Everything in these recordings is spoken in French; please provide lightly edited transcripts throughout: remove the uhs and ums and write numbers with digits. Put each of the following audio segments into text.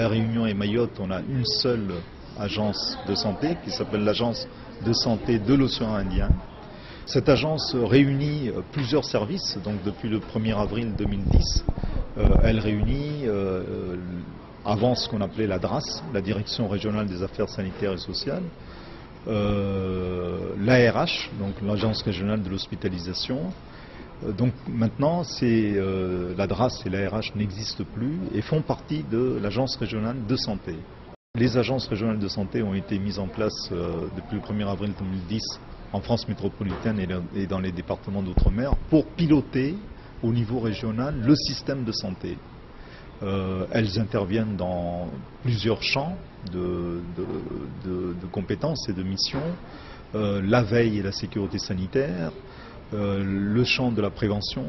La Réunion et Mayotte, on a une seule agence de santé qui s'appelle l'agence de santé de l'océan Indien. Cette agence réunit plusieurs services, donc depuis le 1er avril 2010, elle réunit avant ce qu'on appelait la DRAS, la Direction régionale des affaires sanitaires et sociales, l'ARH, donc l'Agence régionale de l'hospitalisation. Donc maintenant, la DRAS et l'ARH n'existent plus et font partie de l'Agence régionale de santé. Les agences régionales de santé ont été mises en place depuis le 1er avril 2010 en France métropolitaine et dans les départements d'outre-mer pour piloter au niveau régional le système de santé. Elles interviennent dans plusieurs champs de compétences et de missions, la veille et la sécurité sanitaire, le champ de la prévention,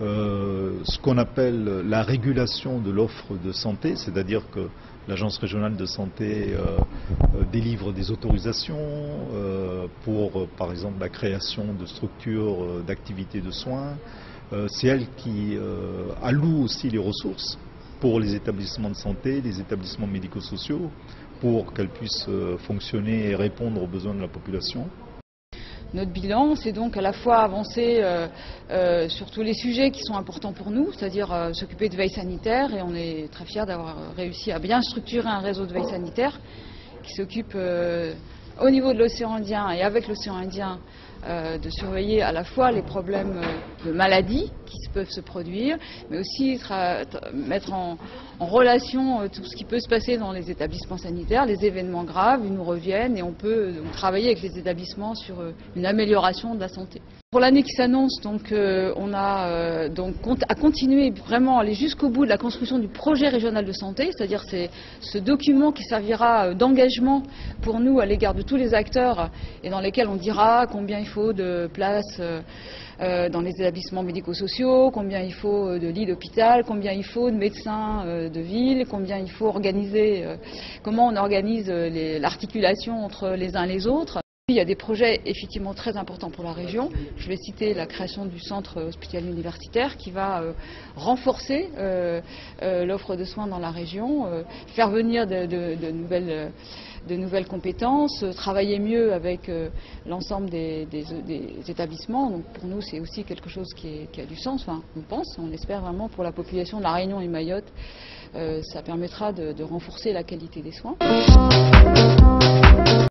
ce qu'on appelle la régulation de l'offre de santé, c'est-à-dire que l'Agence régionale de santé délivre des autorisations pour, par exemple, la création de structures d'activités de soins. C'est elle qui alloue aussi les ressources pour les établissements de santé, les établissements médico-sociaux, pour qu'elles puissent fonctionner et répondre aux besoins de la population. Notre bilan, c'est donc à la fois avancer sur tous les sujets qui sont importants pour nous, c'est-à-dire s'occuper de veille sanitaire, et on est très fiers d'avoir réussi à bien structurer un réseau de veille sanitaire qui s'occupe au niveau de l'océan Indien et avec l'océan Indien de surveiller à la fois les problèmes de maladies qui peuvent se produire, mais aussi mettre en relation tout ce qui peut se passer dans les établissements sanitaires, les événements graves, ils nous reviennent et on peut travailler avec les établissements sur une amélioration de la santé. Pour l'année qui s'annonce, donc, on a à continuer vraiment à aller jusqu'au bout de la construction du projet régional de santé, c'est-à-dire c'est ce document qui servira d'engagement pour nous à l'égard de tous les acteurs et dans lesquels on dira combien il faut de places dans les établissements médico-sociaux, combien il faut de lits d'hôpital, combien il faut de médecins de ville, combien il faut organiser, comment on organise l'articulation entre les uns et les autres. Il y a des projets effectivement très importants pour la région. Je vais citer la création du centre hospitalier universitaire qui va renforcer l'offre de soins dans la région, faire venir de nouvelles compétences, travailler mieux avec l'ensemble des établissements. Donc pour nous, c'est aussi quelque chose qui a du sens. Enfin, on espère vraiment pour la population de la Réunion et Mayotte, ça permettra de renforcer la qualité des soins.